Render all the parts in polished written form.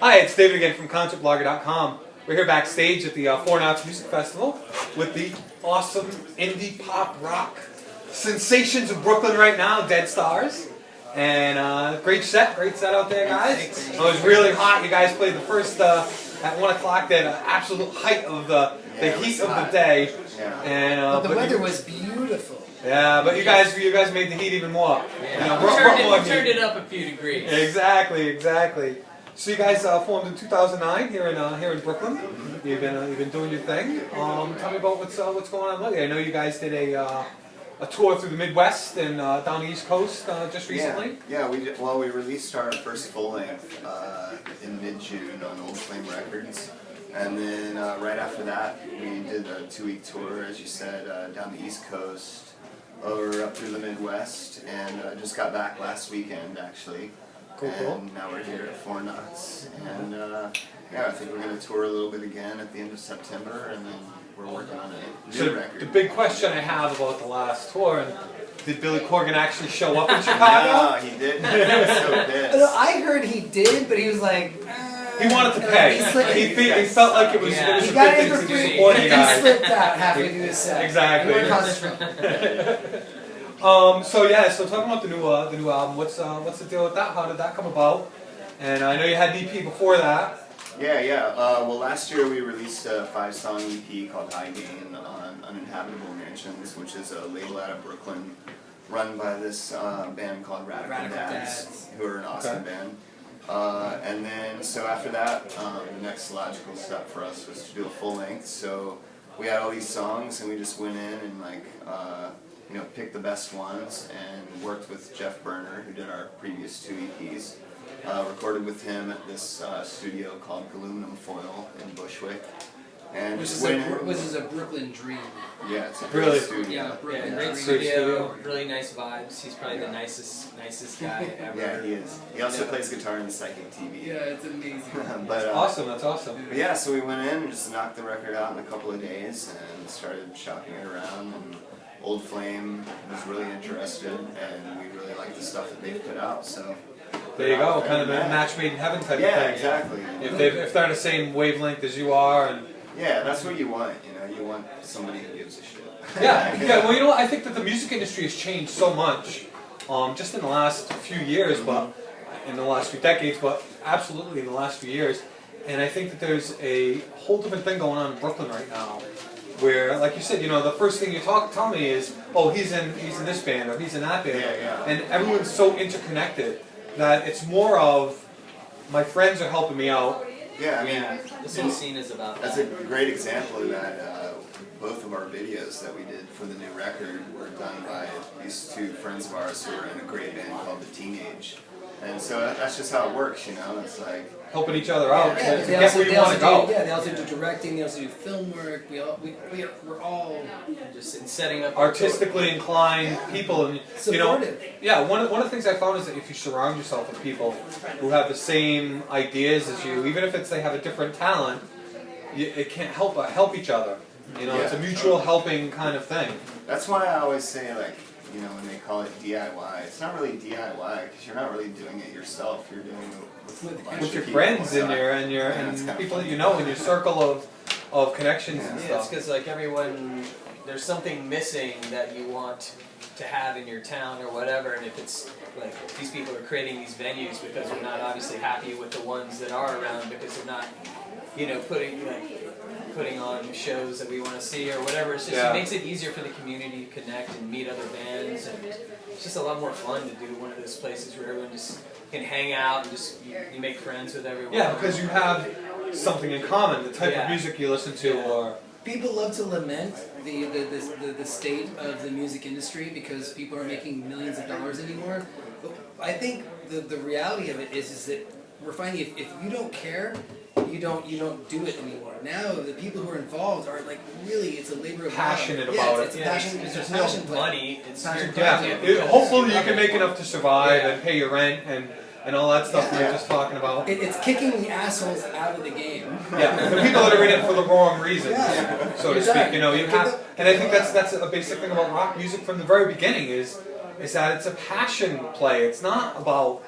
Hi, it's David again from ConcertBlogger.com. We're here backstage at the Four Knots Music Festival with the awesome indie pop rock sensations of Brooklyn right now, Dead Stars. And great set out there, guys. It was really hot. You guys played the first at 1 o'clock, the absolute height of the heat of the day. And but the weather was beautiful. Yeah, but you guys made the heat even more. Yeah. You know, we turned it up a few degrees. Exactly. So you guys formed in 2009 here in Brooklyn. You've been doing your thing. Tell me about what's going on lately. I know you guys did a tour through the Midwest and down the East Coast just recently. Yeah, we did. Well, we released our first full length in mid-June on Old Flame Records, and then right after that we did a 2-week tour, as you said, down the East Coast, over up through the Midwest, and just got back last weekend actually. Cool. And now we're here at Four Knots, and yeah, I think we're going to tour a little bit again at the end of September, and then we're working on a new record. The big question I have about the last tour, and did Billy Corgan actually show up in Chicago? No, he didn't. He was so pissed. No, I heard he did, but he was like... He wanted to pay. He felt like it was a good thing to be supporting He guys. slipped out halfway through his set. Exactly. So talking about the new album, what's the deal with that? How did that come about? And I know you had an EP before that. Yeah. Well, last year we released a 5-song EP called High Gain on Uninhabitable Mansions, which is a label out of Brooklyn, run by this band called Radical Dads, who are an awesome band. And then, so after that, the next logical step for us was to do a full length. So we had all these songs, and we just went in and picked the best ones, and worked with Jeff Berner, who did our previous 2 EPs. Recorded with him at this studio called Aluminum Foil in Bushwick. And Which is a Brooklyn dream. Yeah, it's a Really? great studio. Yeah, Brooklyn Great dream. studio, really nice vibes. He's probably the nicest guy ever. Yeah, he is. He also plays guitar in the Psychic TV. Yeah, it's amazing. But, Awesome, that's awesome. But yeah, so we went in and just knocked the record out in a couple of days and started shopping it around. And Old Flame was really interested, and we really liked the stuff that they've put out. So There you go, kind of a match made in heaven type of thing. yeah, exactly. If they're on the same wavelength as you are, and Yeah, that's what you want. You want somebody who gives a shit. yeah. Well, I think that the music industry has changed so much, just in the last few years, but in the last few decades, but absolutely in the last few years. And I think that there's a whole different thing going on in Brooklyn right now, where, like you said, the first thing you tell me is, oh, he's in this band or he's in that band, Yeah. and everyone's so interconnected that it's more of my friends are helping me out. Yeah, I mean, This whole scene is about that's that. a great example of that. Both of our videos that we did for the new record were done by these 2 friends of ours who are in a great band called The Teenage. And so that's just how it works, It's like... Helping each other out Yeah, to get where you want to go. They also do directing, they also do film work, we're all Just in setting up Artistically inclined people, and supportive. one of the things I found is that if you surround yourself with people who have the same ideas as you, even if they have a different talent, it can't help but help each other. It's a mutual helping kind of thing. That's why I always say, like, when they call it DIY, it's not really DIY because you're not really doing it yourself. You're doing it with a bunch With of your people. friends So, and it's people that kinda you know in your circle of connections and Yeah, it's stuff. because like everyone, there's something missing that you want to have in your town or whatever, and if it's like these people are creating these venues because they're not obviously happy with the ones that are around because they're not, putting on shows that we want to see or whatever. It's just it makes it easier for the community to connect and meet other bands, and it's just a lot more fun to do one of those places where everyone just can hang out and just you make friends with everyone. Yeah, because you have something in common, the type of music you listen to, or People love to lament the state of the music industry because people are making millions of dollars anymore. But I think the reality of it is that we're finding if you don't care, you don't do it anymore. Now the people who are involved are like really, it's a labor of love. Passionate about it. It's a passion. Because It's a there's passion no play. money. It's Passion you're play. hopefully you can make enough to survive and pay your rent and all that stuff we were just talking about. It's kicking the assholes out of the game. Yeah, the people that are in it for the wrong reasons, Yeah. so to speak. You have, and I think that's a basic thing about rock music from the very beginning is that it's a passion play. It's not about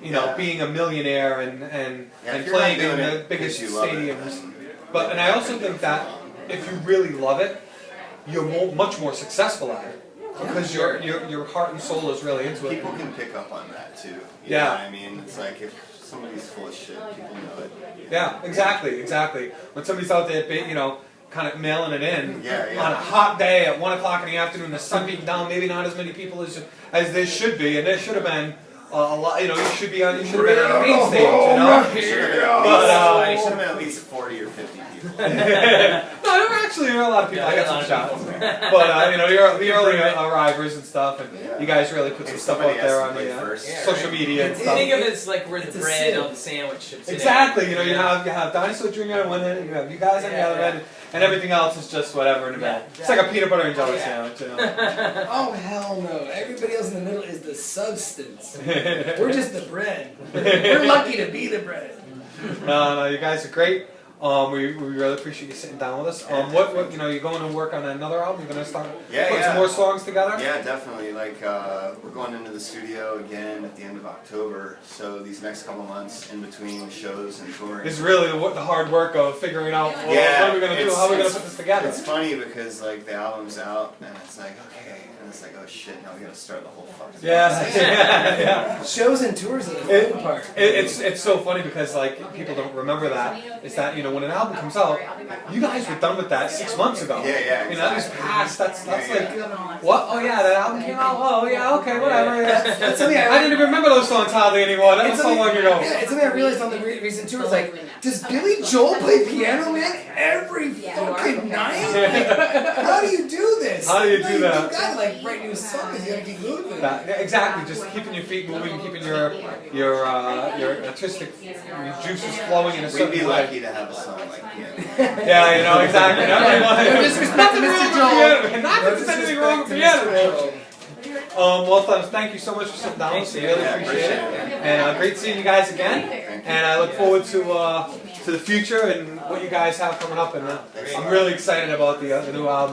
you know, Yeah. being a millionaire and Yeah, and if you're not playing in doing the it biggest 'cause you love it, stadiums. then- But and I also think that if you really love it, you're much more successful at it because sure. your heart and soul is really into it. People can pick up on that too. You Yeah. know what I mean? It's like if somebody's full of shit, people know it. Yeah, exactly. When somebody's out there, you know, kind of mailing it in Yeah, yeah. on a hot day at 1 o'clock in the afternoon, the sun beating down, maybe not as many people as there should be, and there should have been a lot. You know, you should have been on the main stage, you know. It should have been But, it should have been at least 40 or 50 people. No, there were a lot of people. Yeah, I got a lot some of shots, people. but you know, the early arrivers and stuff, and Yeah. you guys really put some If stuff somebody out there has on to play the first. Yeah, social right. media and It's- stuff. Think of it as like where the It's a bread sieve. on the sandwich should sit. Exactly, you know, you have Dinosaur Jr. on one end, and you have you guys on the Yeah, other yeah. end, and everything else is just whatever in the middle. Yeah, It's like a peanut butter and jelly Yeah. sandwich, you know. Oh hell no! Everybody else in the middle is the substance. We're just the bread. We're lucky to be the bread. No, you guys are great. We really appreciate you sitting down with us. What you know, you're going to work on another album. You're going to start Yeah, putting some yeah. more songs together. Yeah, definitely. Like we're going into the studio again at the end of October. So these next couple months in between shows and touring. It's really the hard work of figuring out what are we going to do, it's- how are we going to it's- put this together. It's funny because like the album's out and it's like okay, and it's like oh shit, now we gotta start the whole fucking. process. Yeah. Shows and tours are the fun part. It's so funny because like people don't remember that. Is that you know when an album comes out, you guys were done with that 6 months ago. Yeah, You know, that was exactly. past. That's Yeah, like what? Oh yeah, that album came out. Oh yeah, okay, whatever. Yeah. That's something I didn't even remember those songs hardly anymore. That was so long ago. Yeah, it's something I realized on the recent tour. It's like, does Billy Joel play piano, man, every fucking night? Like, how do you do this? How do you do You that? gotta like write new songs. You gotta keep moving. Yeah, exactly. Just keeping your feet moving, keeping your artistic juices flowing in a We'd certain be way. lucky to have a song like Piano. Yeah, you know exactly. No disrespect to Mr. Joel. Not that there's anything wrong with piano. Well, thank you so much for sitting down. Thanks, We man. really Yeah, appreciate it. appreciate it. And great seeing you guys again. Thank you. And I look forward to the future and what you guys have coming up. And I'm really excited about the new album.